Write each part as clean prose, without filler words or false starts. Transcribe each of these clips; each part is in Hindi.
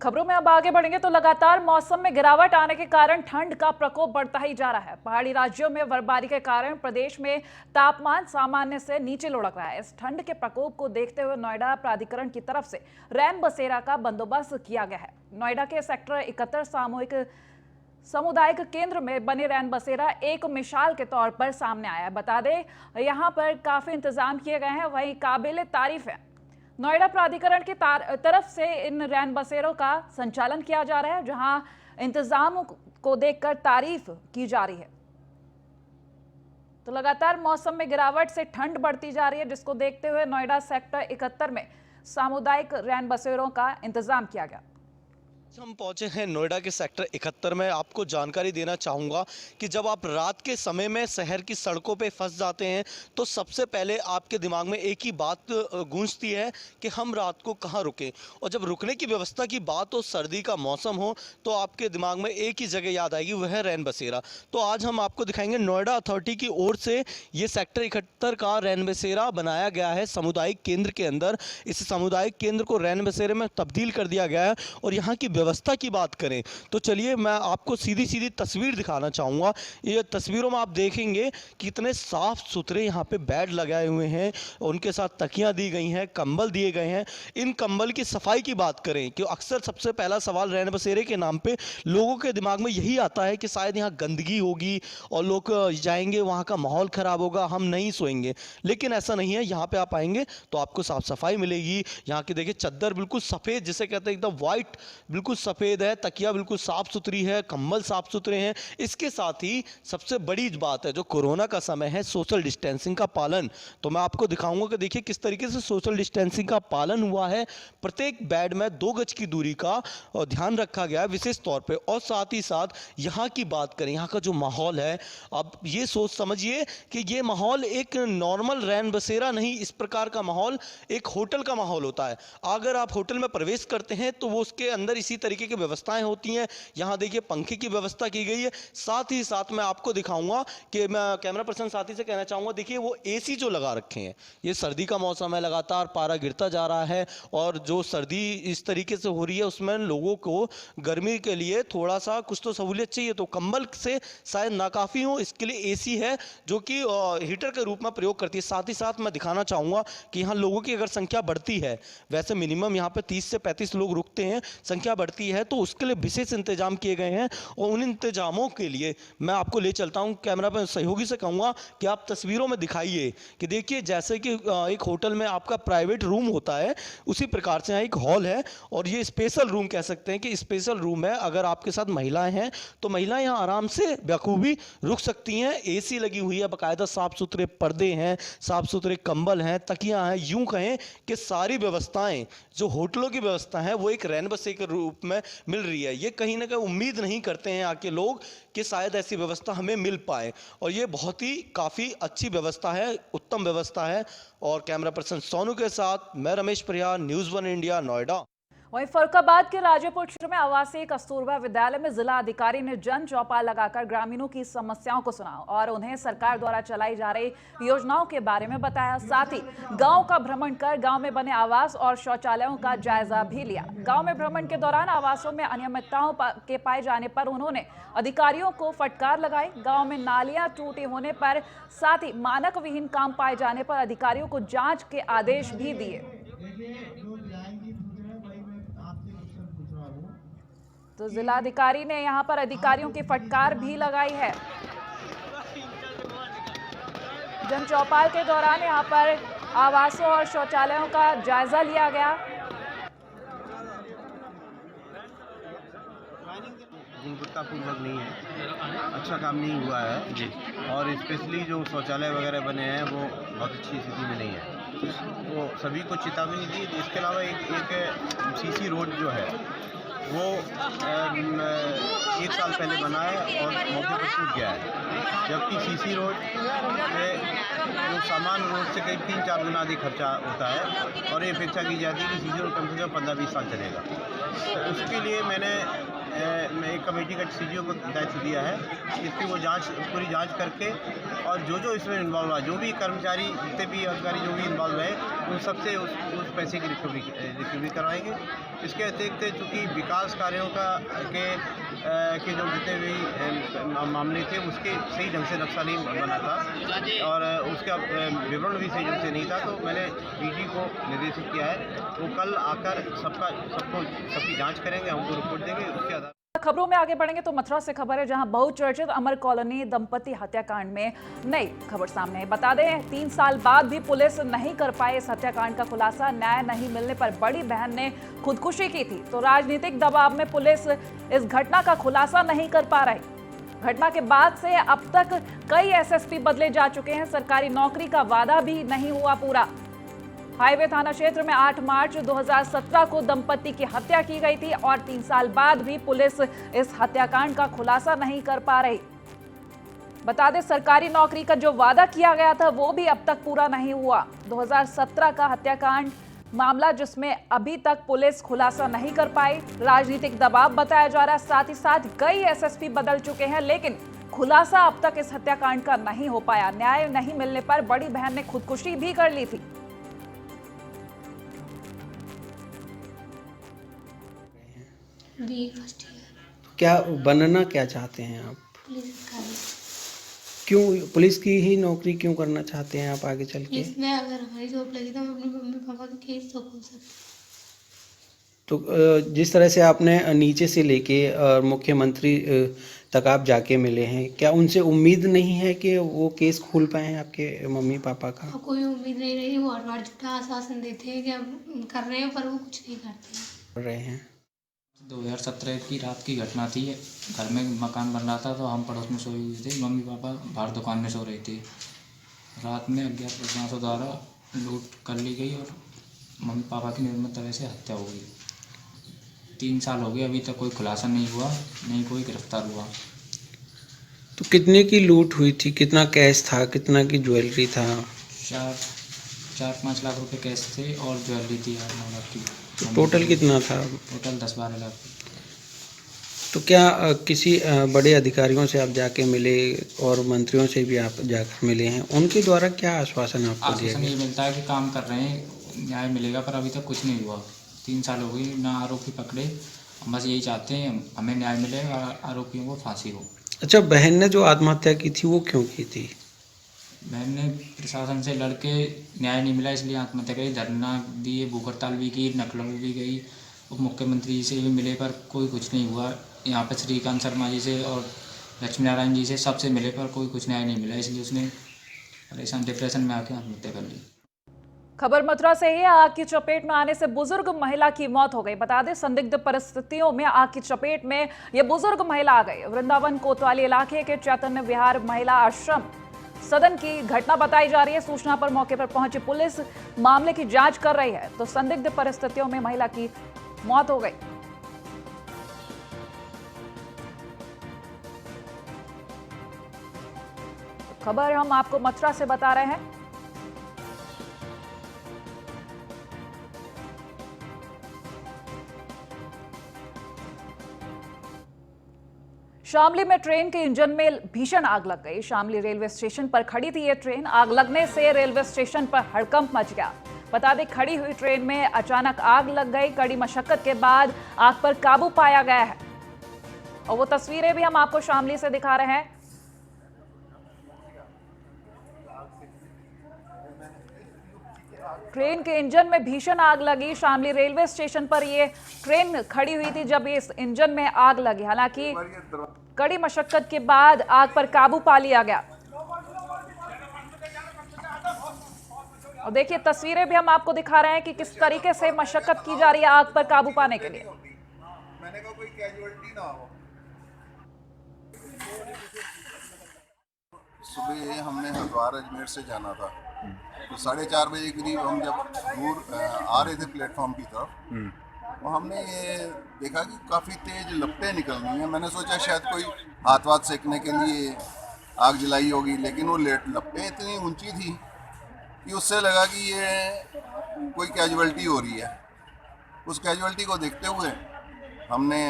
खबरों में अब आगे बढ़ेंगे तो लगातार मौसम में गिरावट आने के कारण ठंड का प्रकोप बढ़ता ही जा रहा है। पहाड़ी राज्यों में बर्फबारी के कारण प्रदेश में तापमान सामान्य से नीचे लुढ़क रहा है। इस ठंड के प्रकोप को देखते हुए नोएडा प्राधिकरण की तरफ से रैन बसेरा का बंदोबस्त किया गया है। नोएडा के सेक्टर 71 सामुदायिक केंद्र में बने रैन बसेरा एक मिसाल के तौर पर सामने आया है। बता दें, यहाँ पर काफी इंतजाम किए गए हैं, वहीं काबिल तारीफ है। नोएडा प्राधिकरण की तरफ से इन रैन बसेरों का संचालन किया जा रहा है, जहां इंतजामों को देखकर तारीफ की जा रही है। तो लगातार मौसम में गिरावट से ठंड बढ़ती जा रही है, जिसको देखते हुए नोएडा सेक्टर 71 में सामुदायिक रैन बसेरों का इंतजाम किया गया। हम पहुंचे हैं नोएडा के सेक्टर 71 में। आपको जानकारी देना चाहूँगा कि जब आप रात के समय में शहर की सड़कों पे फंस जाते हैं तो सबसे पहले आपके दिमाग में एक ही बात गूंजती है कि हम रात को कहाँ रुकें। और जब रुकने की व्यवस्था की बात हो, सर्दी का मौसम हो, तो आपके दिमाग में एक ही जगह याद आएगी, वह है रैन बसेरा। तो आज हम आपको दिखाएंगे नोएडा अथॉरिटी की ओर से ये सेक्टर 71 का रैन बसेरा बनाया गया है सामुदायिक केंद्र के अंदर। इस सामुदायिक केंद्र को रैन बसेरे में तब्दील कर दिया गया है। और यहाँ की व्यवस्था की बात करें तो चलिए मैं आपको सीधी सीधी तस्वीर दिखाना चाहूँगा। ये तस्वीरों में आप देखेंगे कितने साफ सुथरे यहाँ पे बेड लगाए हुए हैं, उनके साथ तकियाँ दी गई हैं, कंबल दिए गए हैं। इन कंबल की सफाई की बात करें कि अक्सर सबसे पहला सवाल रैन बसेरे के नाम पे लोगों के दिमाग में यही आता है कि शायद यहाँ गंदगी होगी और लोग जाएंगे, वहाँ का माहौल ख़राब होगा, हम नहीं सोएंगे। लेकिन ऐसा नहीं है। यहाँ पर आप आएंगे तो आपको साफ़ सफाई मिलेगी। यहाँ की देखिए चद्दर बिल्कुल सफ़ेद, जिसे कहते हैं एकदम वाइट, बिल्कुल सफ़ेद है। तकिया बिल्कुल साफ़ सुथरी है, कंबल साफ़ सुथरे हैं। इसके साथ ही सबसे बड़ी बात है, जो कोरोना का समय है, सोशल डिस्टेंसिंग का पालन। तो मैं आपको दिखाऊंगा कि देखिए किस तरीके से सोशल डिस्टेंसिंग का पालन हुआ है। प्रत्येक बेड में 2 गज की दूरी का ध्यान रखा गया है विशेष तौर पे। और साथ ही साथ यहाँ की बात करें, यहाँ का जो माहौल है, अब ये सोच समझिए कि ये माहौल एक नॉर्मल रैन बसेरा नहीं, इस प्रकार का माहौल एक होटल का माहौल होता है। अगर आप होटल में प्रवेश करते हैं तो वो उसके अंदर इसी तरीके की व्यवस्थाएं होती हैं। यहाँ देखिए पंखे की व्यवस्था की गई है। साथ ही साथ मैं आपको दिखाऊंगा कि मैं कैमरा पर्सन साथी से कहना चाहूँगा, देखिए वो एसी जो लगा रखे हैं, ये सर्दी का मौसम है, लगातार पारा गिरता जा रहा है और जो सर्दी इस तरीके से हो रही है उसमें लोगों को गर्मी के लिए थोड़ा सा कुछ तो सहूलियत चाहिए। तो कंबल से शायद नाकाफ़ी हो, इसके लिए एसी है जो कि हीटर के रूप में प्रयोग करती है। साथ ही साथ मैं दिखाना चाहूँगा कि यहाँ लोगों की अगर संख्या बढ़ती है, वैसे मिनिमम यहाँ पे 30 से 35 लोग रुकते हैं, संख्या बढ़ती है तो उसके लिए विशेष इंतजाम किए गए हैं। और उन इंतजामों के लिए मैं आपको ले चलता हूं। कैमरा पर सहयोगी से कहूँगा कि आप तस्वीरों में दिखाइए कि देखिए जैसे कि एक होटल में आपका प्राइवेट रूम होता है, उसी प्रकार से यहाँ एक हॉल है और ये स्पेशल रूम कह सकते हैं कि स्पेशल रूम है। अगर आपके साथ महिलाएं हैं तो महिलाएं यहाँ आराम से बखूबी रुक सकती हैं। एसी लगी हुई है, बाकायदा साफ सुथरे पर्दे हैं, साफ सुथरे कंबल हैं, तकियाँ हैं। यूँ कहें कि सारी व्यवस्थाएं जो होटलों की व्यवस्था है वो एक रैन बसेरे के रूप में मिल रही है। ये कहीं ना कहीं उम्मीद नहीं करते हैं आके लोग कि शायद ऐसी व्यवस्था हमें मिल पाए, और ये बहुत ही काफ़ी अच्छी व्यवस्था है, उत्तम व्यवस्था है। और कैमरा पर्सन सोनू के साथ मैं रमेश परिहार, न्यूज़ 1 इंडिया, नोएडा। वहीं फरुखाबाद के राजेपुर क्षेत्र में आवासीय कस्तूरबा विद्यालय में जिला अधिकारी ने जन चौपाल लगाकर ग्रामीणों की समस्याओं को सुना और उन्हें सरकार द्वारा चलाई जा रही योजनाओं के बारे में बताया। साथ ही गांव का भ्रमण कर गांव में बने आवास और शौचालयों का जायजा भी लिया। गांव में भ्रमण के दौरान आवासों में अनियमितताओं के पाए जाने पर उन्होंने अधिकारियों को फटकार लगाई। गाँव में नालियां टूटी होने पर, साथ ही मानक विहीन काम पाए जाने पर अधिकारियों को जाँच के आदेश भी दिए। तो जिलाधिकारी ने यहां पर अधिकारियों की फटकार भी लगाई है। जन चौपाल के दौरान यहां पर आवासों और शौचालयों का जायजा लिया गया। गुणवत्तापूर्वक नहीं है, अच्छा काम नहीं हुआ है जी। और स्पेशली जो शौचालय वगैरह बने हैं वो बहुत अच्छी स्थिति में नहीं है, तो सभी को चेतावनी दी। इसके अलावा एक सीसी रोड जो है वो 1 साल पहले बना है और मौके पर टूट गया है, जबकि सीसी रोड जो सामान्य रोड से करीब 3-4 गुना अधिक खर्चा होता है और ये अपेक्षा की जाती है कि सीसी रोड कम से कम 15-20 साल चलेगा। तो उसके लिए मैंने एक कमेटी का सीजीओ को दायित्व दिया है, इसकी वो पूरी जांच करके और जो इसमें इन्वॉल्व है, जो भी कर्मचारी, जितने भी अधिकारी जो भी इन्वॉल्व है, उन सबसे उस पैसे की रिकवरी करवाएंगे। इसके अतिरिक्त चूँकि विकास कार्यों के जो जितने भी मामले थे उसके सही ढंग से नक्शा नहीं बना था और उसका विवरण भी सही ढंग से नहीं था, तो मैंने डीजी को निर्देशित किया है वो कल आकर सबकी जांच करेंगे, हमको रिपोर्ट देंगे, उसके आधार। खबरों में आगे बढ़ेंगे तो मथुरा से खबर है, जहां बहुचर्चित अमर कॉलोनी दंपति हत्याकांड में नई खबर सामने है। बता दें 3 साल बाद भी पुलिस नहीं कर पाए इस हत्याकांड का खुलासा। न्याय नहीं मिलने पर बड़ी बहन ने खुदकुशी की थी, तो राजनीतिक दबाव में पुलिस इस घटना का खुलासा नहीं कर पा रही। घटना के बाद से अब तक कई एसएसपी बदले जा चुके हैं, सरकारी नौकरी का वादा भी नहीं हुआ पूरा। हाईवे थाना क्षेत्र में 8 मार्च 2017 को दंपति की हत्या की गई थी और 3 साल बाद भी पुलिस इस हत्याकांड का खुलासा नहीं कर पा रही। बता दें सरकारी नौकरी का जो वादा किया गया था वो भी अब तक पूरा नहीं हुआ। 2017 का हत्याकांड मामला जिसमें अभी तक पुलिस खुलासा नहीं कर पाई, राजनीतिक दबाव बताया जा रहा है। साथ ही साथ कई एसएसपी बदल चुके हैं, लेकिन खुलासा अब तक इस हत्याकांड का नहीं हो पाया। न्याय नहीं मिलने पर बड़ी बहन ने खुदकुशी भी कर ली थी। फर्स्ट ईयर क्या बनना क्या चाहते हैं आप? पुलिस अधिकारी। क्यों पुलिस की ही नौकरी क्यों करना चाहते हैं आप आगे चल के? इसमें अगर हमारी जॉब लगी तो हम अपने मम्मी पापा के केस तो हो सकते। तो जिस तरह से आपने नीचे से लेके मुख्यमंत्री तक आप जाके मिले हैं, क्या उनसे उम्मीद नहीं है कि वो केस खोल पाए आपके मम्मी पापा का? कोई उम्मीद नहीं रही, वो हर बार झूठा आश्वासन देते हैं कि हम कर रहे हैं, पर वो कुछ नहीं करते हैं। कर रहे हैं। 2017 की रात की घटना थी। घर में मकान बन रहा था तो हम पड़ोस में सोए हुए थे, मम्मी पापा बाहर दुकान में सो रही थी। रात में अज्ञात बदमाशों द्वारा लूट कर ली गई और मम्मी पापा की निर्मम तरह से हत्या हो गई। 3 साल हो गए, अभी तक कोई खुलासा नहीं हुआ, नहीं कोई गिरफ्तार हुआ। तो कितने की लूट हुई थी? कितना कैश था? कितना की ज्वेलरी था? 4-5 लाख रुपए कैश थे और ज्वेलरी थी 8-9 लाख की। तो टोटल कितना था? टोटल 10-12 लाख। तो क्या किसी बड़े अधिकारियों से आप जाके मिले और मंत्रियों से भी आप जाकर मिले हैं? उनके द्वारा क्या आश्वासन आपको दिया आश्वासन ये गया? मिलता है कि काम कर रहे हैं, न्याय मिलेगा, पर अभी तक कुछ नहीं हुआ। 3 साल हो गई, ना आरोपी पकड़े। हम बस यही चाहते हैं हमें न्याय मिले और आरोपियों को फांसी हो। अच्छा, बहन ने जो आत्महत्या की थी वो क्यों की थी? मैंने प्रशासन से लड़के न्याय नहीं मिला इसलिए आत्महत्या करी। धरना दिए, भूख हड़ताल भी की, नकलों भी गई, उप मुख्यमंत्री जी से भी मिले पर कोई कुछ नहीं हुआ। यहाँ पर श्रीकांत शर्मा जी से और लक्ष्मी नारायण जी से सबसे मिले पर कोई कुछ न्याय नहीं मिला, इसलिए उसने परेशान डिप्रेशन में आके आत्महत्या कर ली। खबर मथुरा से है। आग की चपेट में आने से बुजुर्ग महिला की मौत हो गई। बता दें संदिग्ध परिस्थितियों में आग की चपेट में यह बुजुर्ग महिला आ गई। वृंदावन कोतवाली इलाके के चैतन्य विहार महिला आश्रम सदन की घटना बताई जा रही है। सूचना पर मौके पर पहुंची पुलिस मामले की जांच कर रही है, तो संदिग्ध परिस्थितियों में महिला की मौत हो गई। खबर हम आपको मथुरा से बता रहे हैं। शामली में ट्रेन के इंजन में भीषण आग लग गई। शामली रेलवे स्टेशन पर खड़ी थी यह ट्रेन। आग लगने से रेलवे स्टेशन पर हड़कंप मच गया। बता दें खड़ी हुई ट्रेन में अचानक आग लग गई। कड़ी मशक्कत के बाद आग पर काबू पाया गया है और वो तस्वीरें भी हम आपको शामली से दिखा रहे हैं। ट्रेन के इंजन में भीषण आग लगी। शामली रेलवे स्टेशन पर ये ट्रेन खड़ी हुई थी जब इस इंजन में आग लगी। हालांकि कड़ी मशक्कत के बाद आग पर काबू पा लिया गया। और देखिए तस्वीरें भी हम आपको दिखा रहे हैं कि किस तरीके से मशक्कत की जा रही है आग पर काबू पाने के लिए। मैंने कहा कोई कैजुअलिटी ना हो। सुबह हमने हरिद्वार अजमेर से जाना था, तो 4:30 बजे करीब हम जब दूर आ रहे थे प्लेटफॉर्म की तरफ, तो हमने ये देखा कि काफ़ी तेज़ लपटें निकल रही हैं। मैंने सोचा शायद कोई हाथ वाथ सेकने के लिए आग जलाई होगी, लेकिन वो लपटें इतनी ऊंची थी कि उससे लगा कि ये कोई कैजुअलिटी हो रही है। उस कैजुअलिटी को देखते हुए हमने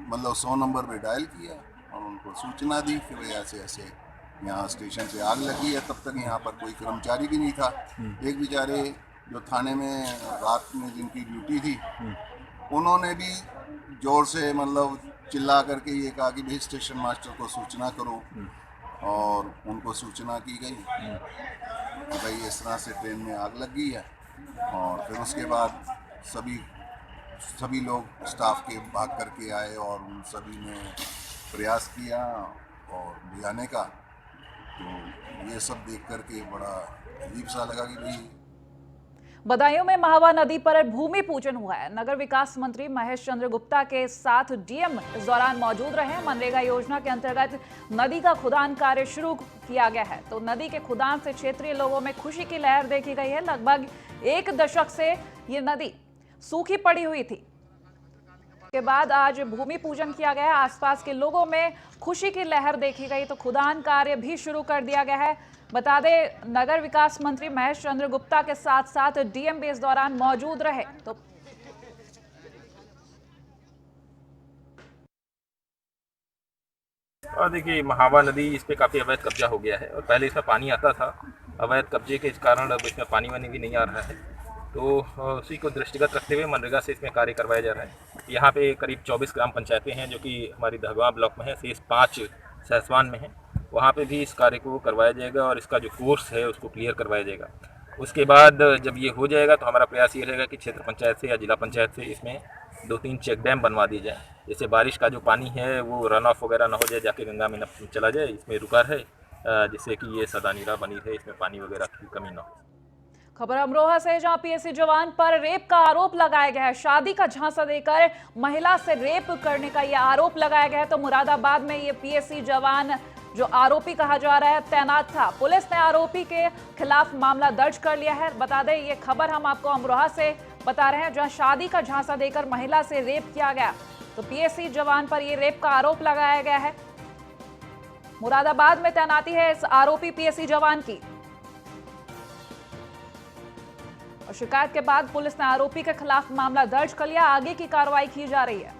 मतलब 100 नंबर पे डायल किया और उनको सूचना दी कि भाई ऐसे ऐसे यहाँ स्टेशन से आग लगी है। तब तक यहाँ पर कोई कर्मचारी भी नहीं था। एक बेचारे जो थाने में रात में जिनकी ड्यूटी थी, उन्होंने भी जोर से मतलब चिल्ला करके ये कहा कि भाई स्टेशन मास्टर को सूचना करो, और उनको सूचना की गई कि भाई इस तरह से ट्रेन में आग लग गई है। और फिर उसके बाद सभी लोग स्टाफ के भाग करके आए और उन सभी ने प्रयास किया और बुझाने का। तो ये सब देख करके बड़ा अजीब सा लगा कि भाई। बदायूं में महावा नदी पर भूमि पूजन हुआ है। नगर विकास मंत्री महेश चंद्र गुप्ता के साथ डीएम इस दौरान मौजूद रहे। मनरेगा योजना के अंतर्गत नदी का खुदान कार्य शुरू किया गया है, तो नदी के खुदान से क्षेत्रीय लोगों में खुशी की लहर देखी गई है। लगभग 1 दशक से ये नदी सूखी पड़ी हुई थी, के बाद आज भूमि पूजन किया गया। आसपास के लोगों में खुशी की लहर देखी गई, तो खुदान कार्य भी शुरू कर दिया गया है। बता दें, नगर विकास मंत्री महेश चंद्र गुप्ता के साथ साथ डीएम भी इस दौरान मौजूद रहे। तो और देखिए, महावा नदी इस पे काफ़ी अवैध कब्जा हो गया है और पहले इसमें पानी आता था। अवैध कब्जे के कारण अब इसमें पानी वानी भी नहीं आ रहा है, तो उसी को दृष्टिगत रखते हुए मनरेगा से इसमें कार्य करवाया जा रहा है। यहाँ पे करीब 24 ग्राम पंचायतें हैं जो कि हमारी दहगवा ब्लॉक में है, शेष 5 सहसवान में हैं। वहाँ पे भी इस कार्य को करवाया जाएगा और इसका जो कोर्स है उसको क्लियर करवाया जाएगा। उसके बाद जब ये हो जाएगा तो हमारा प्रयास ये रहेगा कि क्षेत्र पंचायत से या जिला पंचायत से इसमें 2-3 चेक डैम बनवा दिए जाए, जैसे बारिश का जो पानी है वो रन ऑफ वगैरह ना हो जाए, जाके गंगा में न चला जाए, इसमें रुका रहे, जिससे कि ये सदा नीरा बनी रहे, इसमें पानी वगैरह की कमी ना हो। खबर अमरोहा से, जहां पीएसी जवान पर रेप का आरोप लगाया गया है। शादी का झांसा देकर महिला से रेप करने का यह आरोप लगाया गया है। तो मुरादाबाद में ये पीएसी जवान, जो आरोपी कहा जा रहा है, तैनात था। पुलिस ने आरोपी के खिलाफ मामला दर्ज कर लिया है। बता दें, ये खबर हम आपको अमरोहा से बता रहे हैं, जहां शादी का झांसा देकर महिला से रेप किया गया। तो पीएसी जवान पर यह रेप का आरोप लगाया गया है। मुरादाबाद में तैनाती है इस आरोपी पीएसी जवान की, और शिकायत के बाद पुलिस ने आरोपी के खिलाफ मामला दर्ज कर लिया। आगे की कार्रवाई की जा रही है।